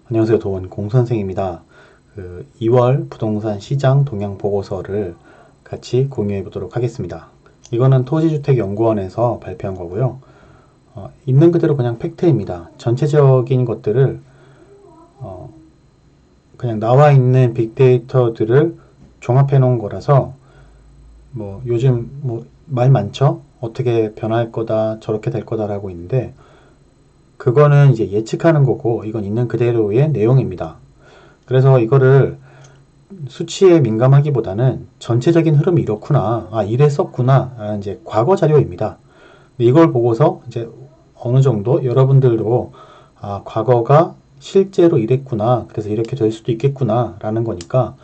안녕하세요. 도원 공선생입니다. 2월 부동산 시장 동향 보고서를 같이 공유해 보도록 하겠습니다. 이거는 토지주택연구원에서 발표한 거고요. 있는 그대로 그냥 팩트입니다. 전체적인 것들을 그냥 나와 있는 빅데이터들을 종합해 놓은 거라서 요즘 말 많죠? 어떻게 변할 거다, 저렇게 될 거다라고 있는데 그거는 이제 예측하는 거고 이건 있는 그대로의 내용입니다. 그래서 이거를 수치에 민감하기보다는 전체적인 흐름이 이렇구나, 이랬었구나, 이제 과거 자료입니다. 이걸 보고서 이제 어느 정도 여러분들도 과거가 실제로 이랬구나, 그래서 이렇게 될 수도 있겠구나 라는 거니까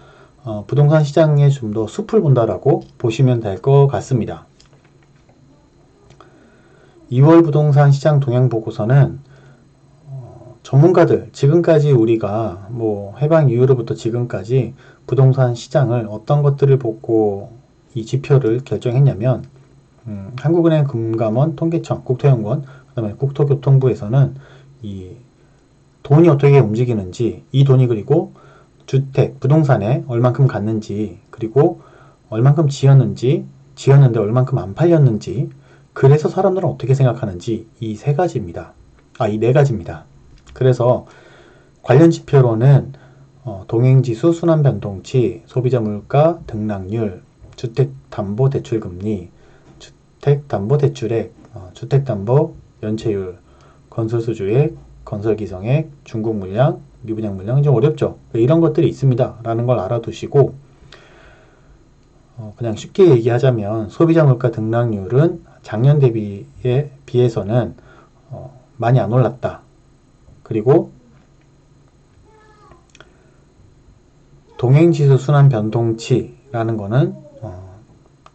부동산 시장에 좀 더 숲을 본다라고 보시면 될 것 같습니다. 2월 부동산 시장 동향 보고서는 전문가들, 지금까지 우리가 해방 이후로부터 지금까지 부동산 시장을 어떤 것들을 보고 이 지표를 결정했냐면 한국은행, 금감원, 통계청, 국토연구원, 그다음에 국토교통부에서는 이 돈이 어떻게 움직이는지, 이 돈이 그리고 주택, 부동산에 얼만큼 갔는지, 그리고 얼만큼 지었는데 얼만큼 안 팔렸는지, 그래서 사람들은 어떻게 생각하는지, 이 세 가지입니다. 이 네 가지입니다. 그래서 관련 지표로는 동행지수, 순환변동치, 소비자물가 등락률, 주택담보대출금리, 주택담보대출액, 주택담보연체율, 건설수주액, 건설기성액, 중국물량, 미분양물량, 좀 어렵죠. 이런 것들이 있습니다 라는 걸 알아두시고 그냥 쉽게 얘기하자면 소비자물가 등락률은 작년 대비에 비해서는 많이 안 올랐다. 그리고 동행지수 순환 변동치라는 거는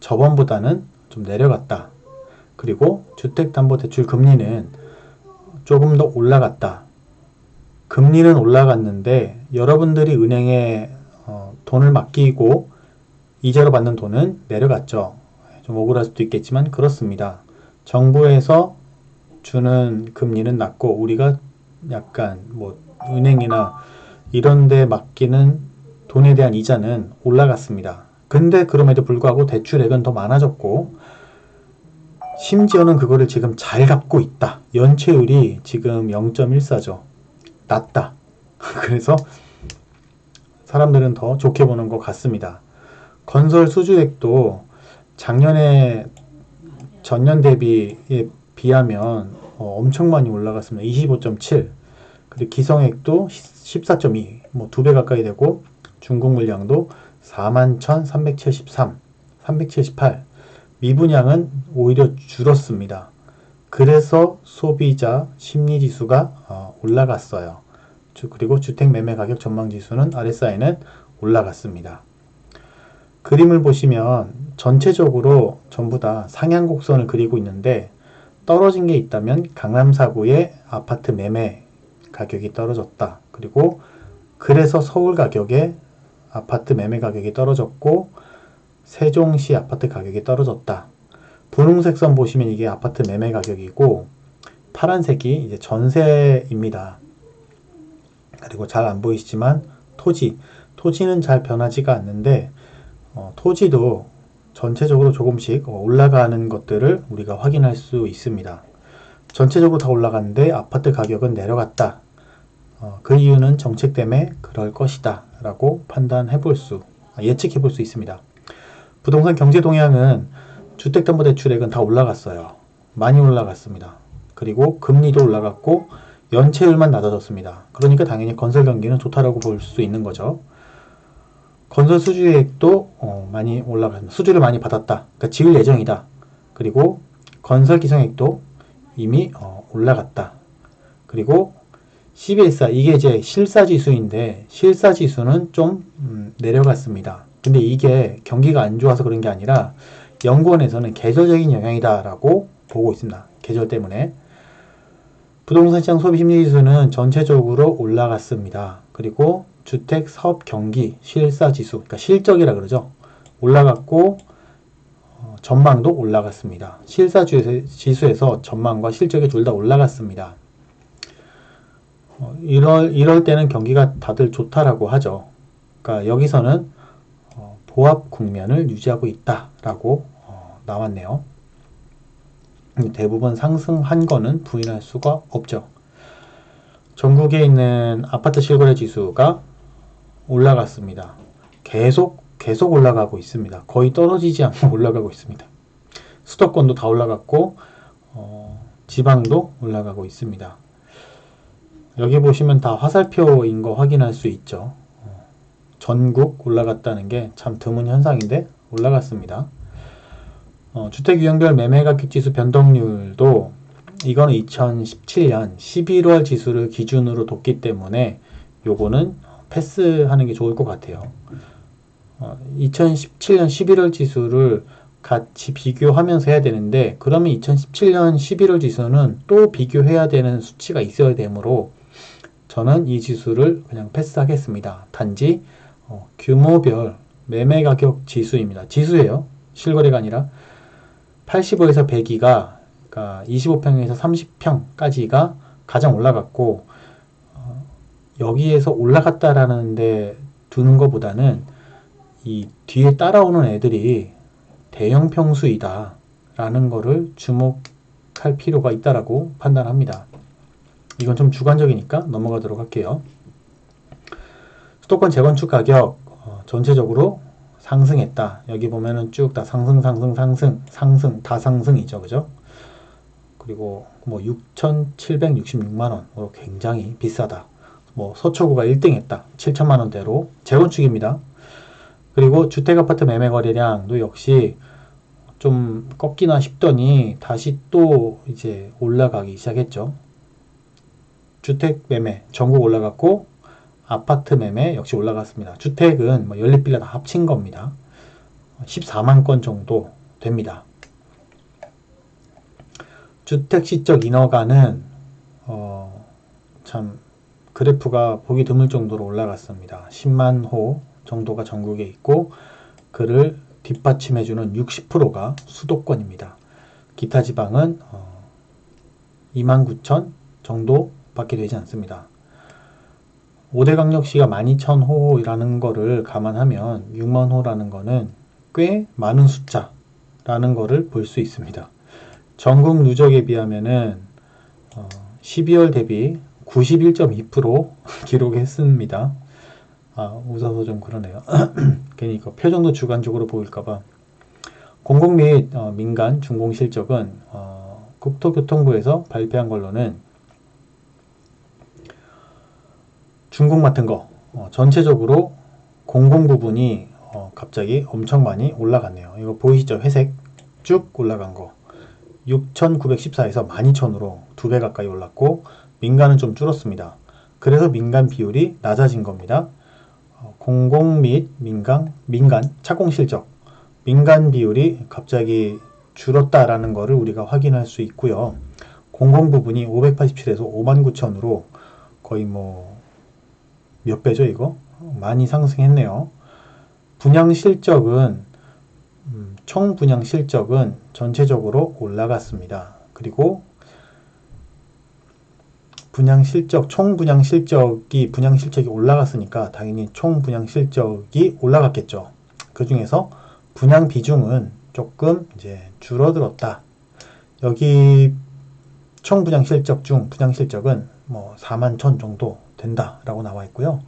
저번보다는 좀 내려갔다. 그리고 주택담보대출 금리는 조금 더 올라갔다. 금리는 올라갔는데 여러분들이 은행에 돈을 맡기고 이자로 받는 돈은 내려갔죠. 좀 억울할 수도 있겠지만 그렇습니다. 정부에서 주는 금리는 낮고 우리가 약간 은행이나 이런 데 맡기는 돈에 대한 이자는 올라갔습니다. 근데 그럼에도 불구하고 대출액은 더 많아졌고 심지어는 그거를 지금 잘 갚고 있다. 연체율이 지금 0.14죠. 낮다. 그래서 사람들은 더 좋게 보는 것 같습니다. 건설 수주액도 작년에 전년 대비에 비하면 엄청 많이 올라갔습니다. 25.7. 그리고 기성액도 14.2, 2배 가까이 되고 중국 물량도 41,373, 378. 미분양은 오히려 줄었습니다. 그래서 소비자 심리지수가 올라갔어요. 그리고 주택매매가격 전망지수는 RSI는 올라갔습니다. 그림을 보시면 전체적으로 전부 다 상향 곡선을 그리고 있는데 떨어진 게 있다면 강남 4구의 아파트 매매 가격이 떨어졌다. 그리고 그래서 서울 가격에 아파트 매매 가격이 떨어졌고 세종시 아파트 가격이 떨어졌다. 분홍색 선 보시면 이게 아파트 매매 가격이고 파란색이 이제 전세입니다. 그리고 잘 안 보이시지만 토지는 잘 변하지가 않는데 토지도 전체적으로 조금씩 올라가는 것들을 우리가 확인할 수 있습니다. 전체적으로 다 올라갔는데 아파트 가격은 내려갔다. 그 이유는 정책 때문에 그럴 것이다 라고 예측해 볼 수 있습니다. 부동산 경제 동향은 주택담보대출액은 다 올라갔어요. 많이 올라갔습니다. 그리고 금리도 올라갔고 연체율만 낮아졌습니다. 그러니까 당연히 건설 경기는 좋다라고 볼 수 있는 거죠. 건설 수주액도 많이 올라갔습니다. 수주를 많이 받았다. 그러니까 지을 예정이다. 그리고 건설 기성액도 이미 올라갔다. 그리고 CBSR, 이게 이제 실사지수인데 실사지수는 좀 내려갔습니다. 근데 이게 경기가 안 좋아서 그런 게 아니라 연구원에서는 계절적인 영향이다 라고 보고 있습니다. 계절 때문에. 부동산 시장 소비심리지수는 전체적으로 올라갔습니다. 그리고 주택 사업 경기 실사지수, 그러니까 실적이라 그러죠. 올라갔고 전망도 올라갔습니다. 실사지수에서 전망과 실적이 둘 다 올라갔습니다. 이럴 때는 경기가 다들 좋다라고 하죠. 그러니까 여기서는 보합 국면을 유지하고 있다라고 나왔네요. 대부분 상승한 거는 부인할 수가 없죠. 전국에 있는 아파트 실거래 지수가 올라갔습니다. 계속 올라가고 있습니다. 거의 떨어지지 않고 올라가고 있습니다. 수도권도 다 올라갔고 지방도 올라가고 있습니다. 여기 보시면 다 화살표인 거 확인할 수 있죠. 전국 올라갔다는 게 참 드문 현상인데 올라갔습니다. 주택 유형별 매매가격 지수 변동률도 이거는 2017년 11월 지수를 기준으로 뒀기 때문에 요거는 패스하는 게 좋을 것 같아요. 2017년 11월 지수를 같이 비교하면서 해야 되는데 그러면 2017년 11월 지수는 또 비교해야 되는 수치가 있어야 되므로 저는 이 지수를 그냥 패스하겠습니다. 단지 규모별 매매가격 지수입니다. 지수예요. 실거래가 아니라 85에서 102가 그러니까 25평에서 30평까지가 가장 올라갔고 여기에서 올라갔다라는 데 두는 것보다는 이 뒤에 따라오는 애들이 대형 평수이다 라는 거를 주목할 필요가 있다라고 판단합니다. 이건 좀 주관적이니까 넘어가도록 할게요. 수도권 재건축 가격 전체적으로 상승했다. 여기 보면은 쭉 다 상승 다 상승이죠. 그죠? 그리고 뭐 6,766만원 굉장히 비싸다. 뭐 서초구가 1등 했다. 7천만원대로 재건축입니다. 그리고 주택 아파트 매매 거래량도 역시 좀 꺾이나 싶더니 다시 또 이제 올라가기 시작했죠. 주택 매매 전국 올라갔고 아파트 매매 역시 올라갔습니다. 주택은 뭐 연립빌라 다 합친 겁니다. 14만 건 정도 됩니다. 주택 시적 인허가는 참 그래프가 보기 드물 정도로 올라갔습니다. 10만 호 정도가 전국에 있고 그를 뒷받침해주는 60%가 수도권입니다. 기타 지방은 29,000 정도 밖에 되지 않습니다. 5대 강력시가 12,000호라는 거를 감안하면 6만 호라는 거는 꽤 많은 숫자라는 거를 볼 수 있습니다. 전국 누적에 비하면은 12월 대비 91.2% 기록했습니다. 웃어서 좀 그러네요. 괜히 이거 표정도 주관적으로 보일까봐. 공공 및 민간 준공 실적은 국토교통부에서 발표한 걸로는 준공 맡은 거 전체적으로 공공 부분이 갑자기 엄청 많이 올라갔네요. 이거 보이시죠? 회색 쭉 올라간 거 6,914에서 12,000으로 2배 가까이 올랐고 민간은 좀 줄었습니다. 그래서 민간 비율이 낮아진 겁니다. 공공 및 민간 착공 실적 민간 비율이 갑자기 줄었다라는 거를 우리가 확인할 수 있고요. 공공 부분이 587에서 59,000으로 거의 뭐 몇 배죠 이거? 많이 상승했네요. 분양 실적은 총 분양 실적은 전체적으로 올라갔습니다. 그리고 총 분양 실적이 올라갔으니까 당연히 총 분양 실적이 올라갔겠죠. 그 중에서 분양 비중은 조금 이제 줄어들었다. 여기 총 분양 실적 중 분양 실적은 뭐 41,000 정도 된다라고 나와 있고요.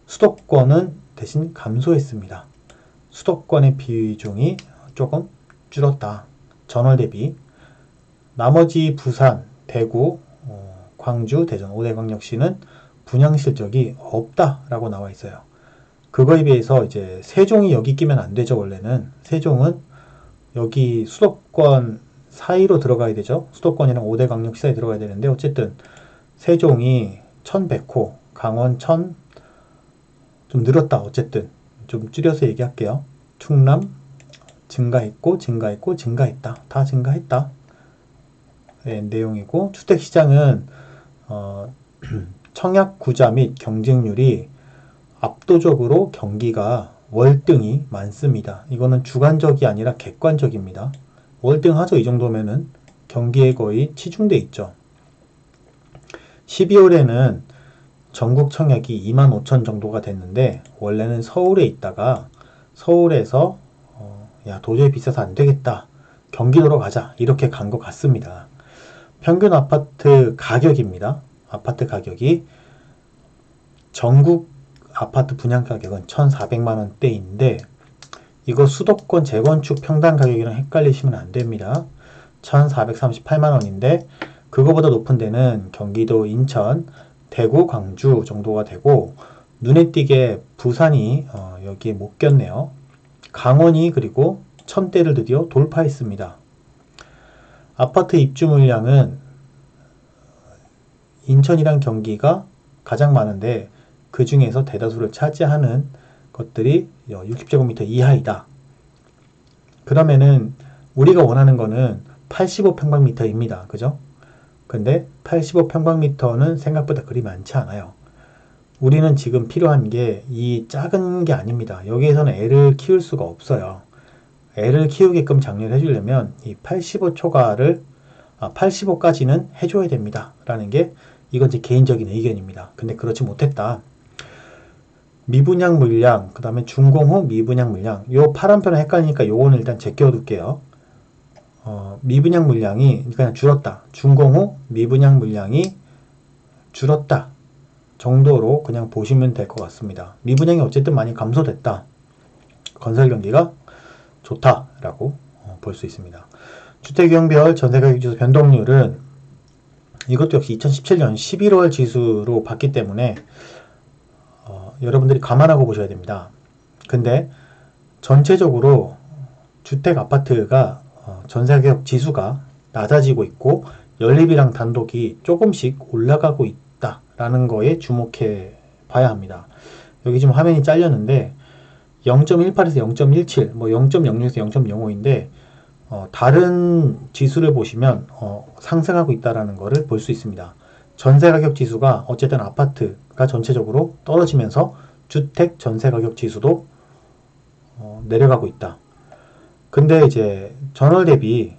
수도권은 대신 감소했습니다. 수도권의 비중이 조금 줄었다. 전월 대비. 나머지 부산, 대구, 광주, 대전, 5대 광역시는 분양 실적이 없다라고 나와 있어요. 그거에 비해서 이제 세종이 여기 끼면 안 되죠. 원래는 세종은 여기 수도권 사이로 들어가야 되죠. 수도권이랑 5대 광역시 사이에 들어가야 되는데 어쨌든 세종이 1,100호, 강원 1,000 좀 늘었다. 어쨌든 좀 줄여서 얘기할게요. 충남 증가했고 증가했다. 다 증가했다. 네, 내용이고 주택시장은 청약 구자 및 경쟁률이 압도적으로 경기가 월등히 많습니다. 이거는 주관적이 아니라 객관적입니다. 월등하죠. 이 정도면은 경기에 거의 치중돼 있죠. 12월에는 전국 청약이 25,000 정도가 됐는데 원래는 서울에 있다가 서울에서 야 도저히 비싸서 안 되겠다. 경기도로 가자. 이렇게 간 것 같습니다. 평균 아파트 가격입니다. 아파트 가격이 전국 아파트 분양 가격은 1,400만 원대인데 이거 수도권 재건축 평당 가격이랑 헷갈리시면 안 됩니다. 1,438만 원인데 그거보다 높은 데는 경기도, 인천, 대구, 광주 정도가 되고 눈에 띄게 부산이 여기에 못 꼈네요. 강원이 그리고 1,000대를 드디어 돌파했습니다. 아파트 입주 물량은 인천이랑 경기가 가장 많은데 그 중에서 대다수를 차지하는 것들이 60제곱미터 이하이다. 그러면은 우리가 원하는 거는 85평방미터입니다. 그죠? 근데 85평방미터는 생각보다 그리 많지 않아요. 우리는 지금 필요한 게 이 작은 게 아닙니다. 여기에서는 애를 키울 수가 없어요. 애를 키우게끔 장려를 해주려면 이 85초과를 85까지는 해줘야 됩니다. 라는 게 이건 제 개인적인 의견입니다. 근데 그렇지 못했다. 미분양 물량, 그 다음에 준공후 미분양 물량. 요 파란 편은 헷갈리니까 요거는 일단 제껴둘게요. 미분양 물량이 그냥 줄었다. 준공후 미분양 물량이 줄었다. 정도로 그냥 보시면 될 것 같습니다. 미분양이 어쨌든 많이 감소됐다. 건설 경기가 좋다라고 볼 수 있습니다. 주택유형별 전세가격지수 변동률은 이것도 역시 2017년 11월 지수로 봤기 때문에 여러분들이 감안하고 보셔야 됩니다. 근데 전체적으로 주택 아파트가 전세가격 지수가 낮아지고 있고 연립이랑 단독이 조금씩 올라가고 있다라는 거에 주목해 봐야 합니다. 여기 지금 화면이 잘렸는데 0.18에서 0.17, 뭐 0.06에서 0.05인데 다른 지수를 보시면 상승하고 있다라는 것을 볼 수 있습니다. 전세가격 지수가 어쨌든 아파트가 전체적으로 떨어지면서 주택 전세가격 지수도 내려가고 있다. 근데 이제 전월 대비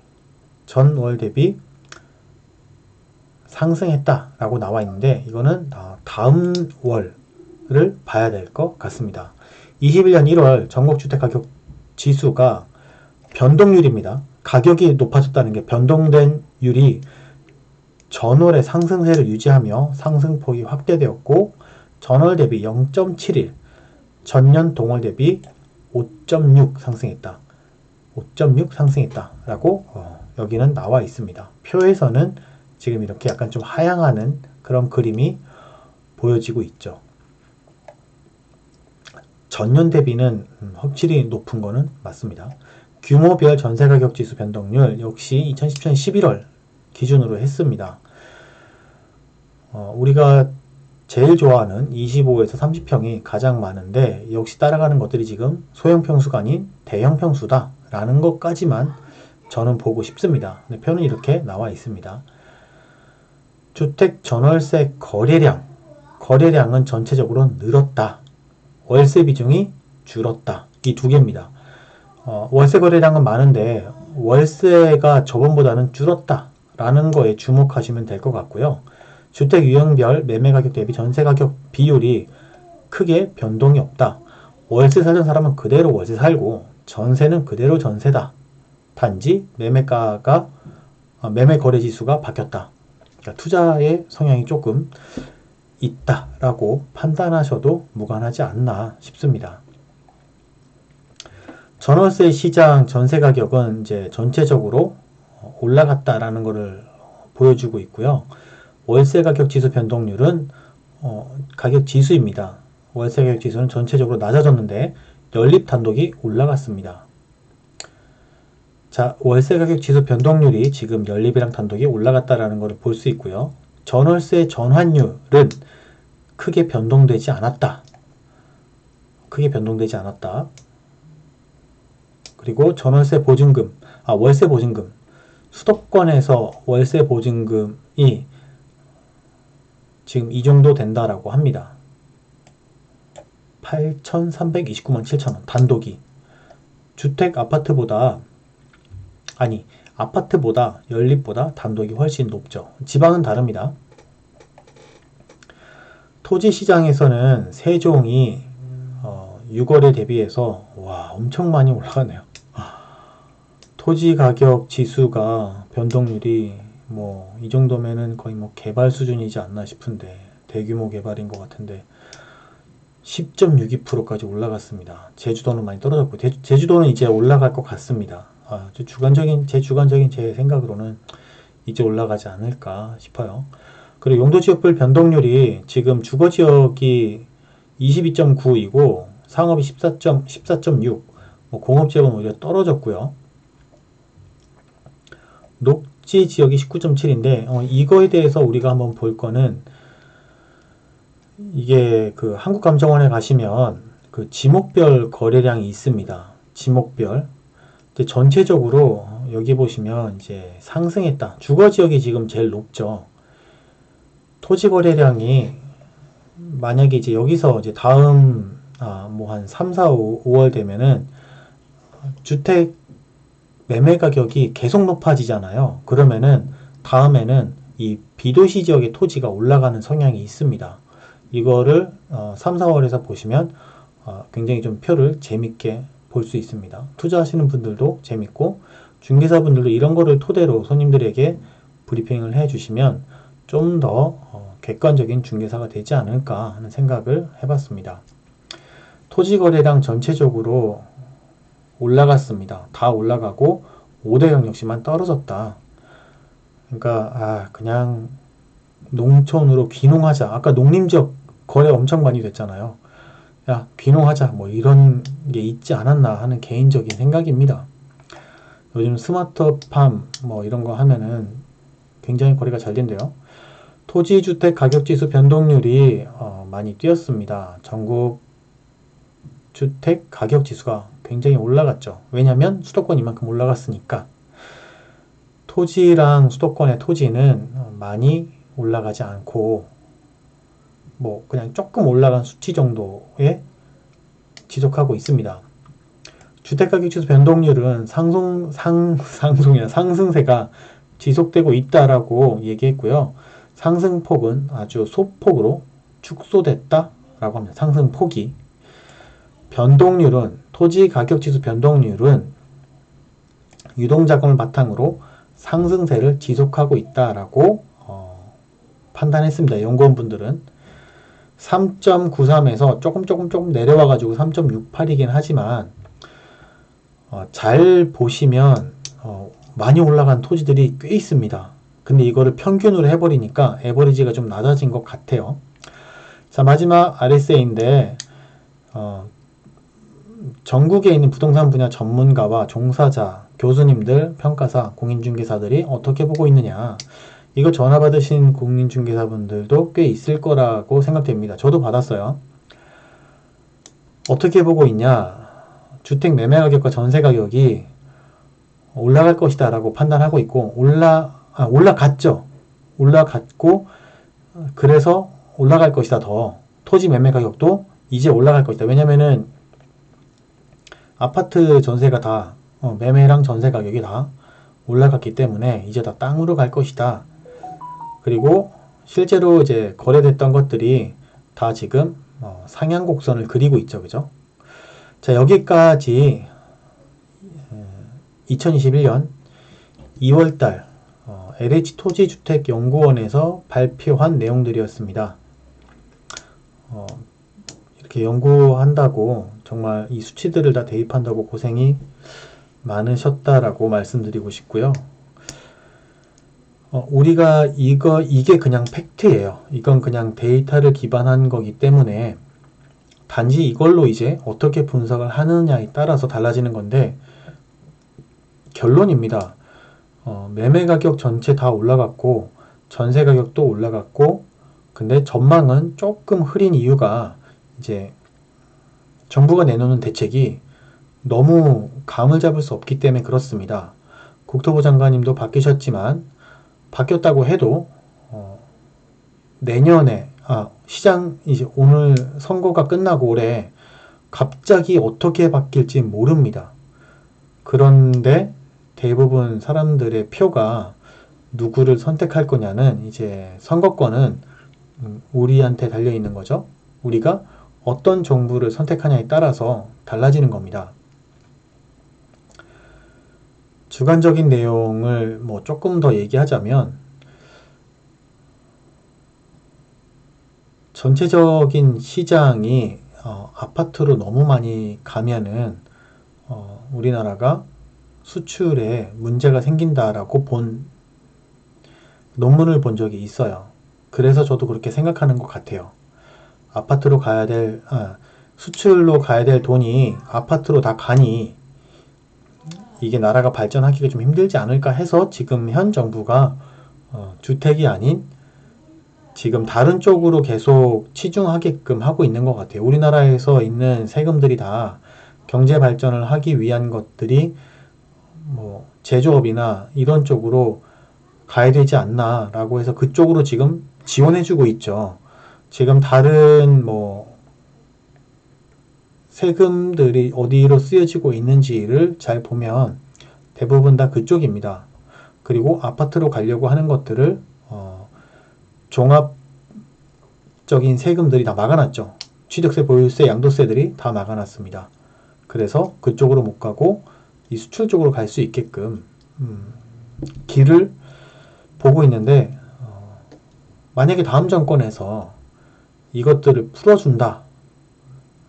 상승했다라고 나와 있는데 이거는 다음 월을 봐야 될 것 같습니다. 21년 1월 전국주택가격 지수가 변동률입니다. 가격이 높아졌다는 게 변동된 율이 전월의 상승세를 유지하며 상승폭이 확대되었고 전월 대비 0.71, 전년 동월 대비 5.6 상승했다. 5.6 상승했다 라고 여기는 나와 있습니다. 표에서는 지금 이렇게 약간 좀 하향하는 그런 그림이 보여지고 있죠. 전년 대비는 확실히 높은 거는 맞습니다. 규모별 전세가격 지수 변동률 역시 2017년 11월 기준으로 했습니다. 우리가 제일 좋아하는 25에서 30평이 가장 많은데 역시 따라가는 것들이 지금 소형 평수가 아닌 대형 평수다 라는 것까지만 저는 보고 싶습니다. 표는 이렇게 나와 있습니다. 주택 전월세 거래량은 전체적으로 늘었다. 월세 비중이 줄었다. 이 두 개입니다. 월세 거래량은 많은데 월세가 저번보다는 줄었다 라는 거에 주목하시면 될 것 같고요. 주택 유형별 매매가격 대비 전세가격 비율이 크게 변동이 없다. 월세 살던 사람은 그대로 월세 살고 전세는 그대로 전세다. 단지 매매 거래 지수가 바뀌었다. 그러니까 투자의 성향이 조금 있다라고 판단하셔도 무관하지 않나 싶습니다. 전월세 시장 전세 가격은 이제 전체적으로 올라갔다라는 것을 보여주고 있고요. 월세 가격 지수 변동률은 가격 지수입니다. 월세 가격 지수는 전체적으로 낮아졌는데 연립 단독이 올라갔습니다. 자, 월세 가격 지수 변동률이 지금 연립이랑 단독이 올라갔다라는 것을 볼 수 있고요. 전월세 전환율은 크게 변동되지 않았다. 그리고 전월세 보증금, 월세 보증금. 수도권에서 월세 보증금이 지금 이 정도 된다라고 합니다. 8,329만 7천원 단독이. 주택 아파트보다 연립보다 단독이 훨씬 높죠. 지방은 다릅니다. 토지 시장에서는 세종이 6월에 대비해서 엄청 많이 올라가네요. 토지 가격 지수가 변동률이 이 정도면은 거의 개발 수준이지 않나 싶은데, 대규모 개발인 것 같은데 10.62%까지 올라갔습니다. 제주도는 많이 떨어졌고, 제주도는 이제 올라갈 것 같습니다. 제 주관적인 제 생각으로는 이제 올라가지 않을까 싶어요. 그리고 용도지역별 변동률이 지금 주거지역이 22.9이고 상업이 14.6, 공업지역은 오히려 떨어졌고요. 녹지 지역이 19.7인데 이거에 대해서 우리가 한번 볼 거는, 이게 그 한국감정원에 가시면 그 지목별 거래량이 있습니다. 지목별. 전체적으로 여기 보시면 이제 상승했다. 주거지역이 지금 제일 높죠. 토지 거래량이 만약에 이제 여기서 이제 다음 한 3, 4, 5월 되면은 주택 매매 가격이 계속 높아지잖아요. 그러면은 다음에는 이 비도시 지역의 토지가 올라가는 성향이 있습니다. 이거를 3, 4월에서 보시면 굉장히 좀 표를 재밌게 볼 수 있습니다. 투자하시는 분들도 재밌고, 중개사분들도 이런 거를 토대로 손님들에게 브리핑을 해주시면 좀 더 객관적인 중개사가 되지 않을까 하는 생각을 해봤습니다. 토지 거래량 전체적으로 올라갔습니다. 다 올라가고 5대강 역시만 떨어졌다. 그러니까 그냥 농촌으로 귀농하자. 아까 농림지역 거래 엄청 많이 됐잖아요. 야, 귀농하자. 이런 게 있지 않았나 하는 개인적인 생각입니다. 요즘 스마트팜 이런 거 하면은 굉장히 거래가 잘 된대요. 토지주택 가격지수 변동률이 많이 뛰었습니다. 전국 주택 가격지수가 굉장히 올라갔죠. 왜냐면 수도권 이만큼 올라갔으니까. 토지랑 수도권의 토지는 많이 올라가지 않고 그냥 조금 올라간 수치 정도에 지속하고 있습니다. 주택가격지수 변동률은 상승세가 지속되고 있다라고 얘기했고요. 상승폭은 아주 소폭으로 축소됐다라고 합니다. 상승폭이. 변동률은, 토지 가격지수 변동률은 유동자금을 바탕으로 상승세를 지속하고 있다라고 판단했습니다. 연구원분들은 3.93에서 조금 내려와가지고 3.68이긴 하지만 잘 보시면 많이 올라간 토지들이 꽤 있습니다. 근데 이거를 평균으로 해버리니까 에버리지가 좀 낮아진 것 같아요. 자, 마지막 RSA인데 전국에 있는 부동산 분야 전문가와 종사자, 교수님들, 평가사, 공인중개사들이 어떻게 보고 있느냐. 이거 전화 받으신 공인중개사분들도 꽤 있을 거라고 생각됩니다. 저도 받았어요. 어떻게 보고 있냐. 주택 매매 가격과 전세 가격이 올라갈 것이다 라고 판단하고 있고, 올라갔죠. 올라갔고, 그래서 올라갈 것이다. 더 토지 매매 가격도 이제 올라갈 것이다. 왜냐면은 아파트 전세가 다 매매랑 전세 가격이 다 올라갔기 때문에 이제 다 땅으로 갈 것이다. 그리고 실제로 이제 거래됐던 것들이 다 지금 상향 곡선을 그리고 있죠. 그죠? 자, 여기까지 2021년 2월달 LH토지주택연구원에서 발표한 내용들이었습니다. 이렇게 연구한다고 정말 이 수치들을 다 대입한다고 고생이 많으셨다라고 말씀드리고 싶고요. 우리가 이게 그냥 팩트예요. 이건 그냥 데이터를 기반한 거기 때문에 단지 이걸로 이제 어떻게 분석을 하느냐에 따라서 달라지는 건데, 결론입니다. 매매 가격 전체 다 올라갔고 전세 가격도 올라갔고, 근데 전망은 조금 흐린 이유가 이제 정부가 내놓는 대책이 너무 감을 잡을 수 없기 때문에 그렇습니다. 국토부 장관님도 바뀌셨지만 바뀌었다고 해도 내년에 시장 이제 오늘 선거가 끝나고 올해 갑자기 어떻게 바뀔지 모릅니다. 그런데 대부분 사람들의 표가 누구를 선택할 거냐는, 이제 선거권은 우리한테 달려 있는 거죠. 우리가 어떤 정부를 선택하냐에 따라서 달라지는 겁니다. 주관적인 내용을 뭐 조금 더 얘기하자면 전체적인 시장이 아파트로 너무 많이 가면은 우리나라가 수출에 문제가 생긴다라고 본 논문을 본 적이 있어요. 그래서 저도 그렇게 생각하는 것 같아요. 아파트로 가야 될 수출로 가야 될 돈이 아파트로 다 가니 이게 나라가 발전하기가 좀 힘들지 않을까 해서 지금 현 정부가 주택이 아닌 지금 다른 쪽으로 계속 치중하게끔 하고 있는 것 같아요. 우리나라에서 있는 세금들이 다 경제 발전을 하기 위한 것들이 뭐 제조업이나 이런 쪽으로 가야 되지 않나라고 해서 그쪽으로 지금 지원해주고 있죠. 지금 다른 뭐 세금들이 어디로 쓰여지고 있는지를 잘 보면 대부분 다 그쪽입니다. 그리고 아파트로 가려고 하는 것들을 종합적인 세금들이 다 막아놨죠. 취득세, 보유세, 양도세들이 다 막아놨습니다. 그래서 그쪽으로 못 가고 이 수출 쪽으로 갈 수 있게끔 길을 보고 있는데 만약에 다음 정권에서 이것들을 풀어준다.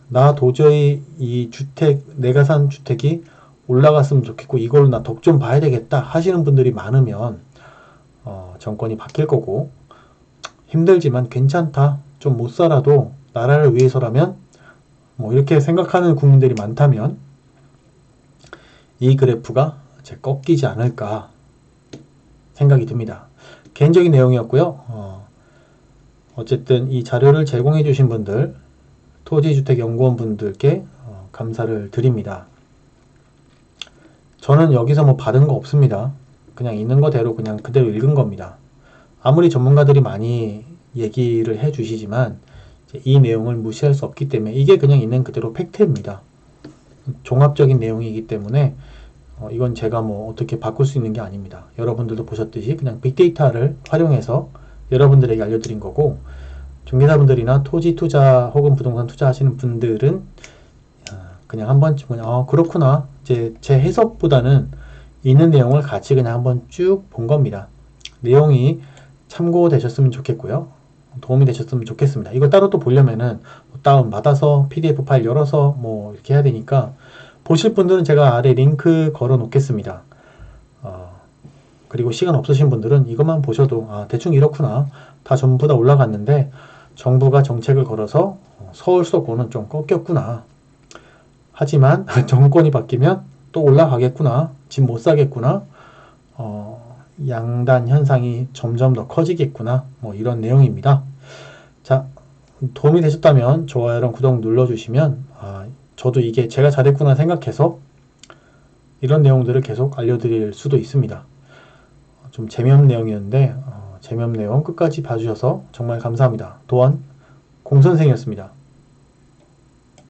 나 도저히 이 주택, 내가 산 주택이 올라갔으면 좋겠고 이걸로 나 덕 좀 봐야 되겠다 하시는 분들이 많으면 정권이 바뀔 거고 힘들지만 괜찮다. 좀 못 살아도 나라를 위해서라면 뭐 이렇게 생각하는 국민들이 많다면 이 그래프가 이제 꺾이지 않을까 생각이 듭니다. 개인적인 내용이었고요. 어쨌든 이 자료를 제공해 주신 분들 토지주택연구원 분들께 감사를 드립니다. 저는 여기서 뭐 받은 거 없습니다. 그냥 있는 거대로 그냥 그대로 읽은 겁니다. 아무리 전문가들이 많이 얘기를 해 주시지만 이 내용을 무시할 수 없기 때문에 이게 그냥 있는 그대로 팩트입니다. 종합적인 내용이기 때문에 이건 제가 뭐 어떻게 바꿀 수 있는 게 아닙니다. 여러분들도 보셨듯이 그냥 빅데이터를 활용해서 여러분들에게 알려드린 거고 중개사분들이나 토지 투자 혹은 부동산 투자하시는 분들은 그냥 한 번쯤 그냥 그렇구나 이제 제 해석보다는 있는 내용을 같이 그냥 한번 쭉 본 겁니다. 내용이 참고되셨으면 좋겠고요. 도움이 되셨으면 좋겠습니다. 이걸 따로 또 보려면은 다운 받아서 PDF 파일 열어서 뭐 이렇게 해야 되니까 보실 분들은 제가 아래 링크 걸어 놓겠습니다. 그리고 시간 없으신 분들은 이것만 보셔도 대충 이렇구나 다 전부 다 올라갔는데 정부가 정책을 걸어서 서울 수도권은 좀 꺾였구나. 하지만 정권이 바뀌면 또 올라가겠구나. 집 못 사겠구나. 양단 현상이 점점 더 커지겠구나. 뭐 이런 내용입니다. 자, 도움이 되셨다면 좋아요랑 구독 눌러주시면 저도 이게 제가 잘했구나 생각해서 이런 내용들을 계속 알려드릴 수도 있습니다. 좀 재미없는 내용이었는데 재미없는 내용 끝까지 봐주셔서 정말 감사합니다. 도원 공선생이었습니다.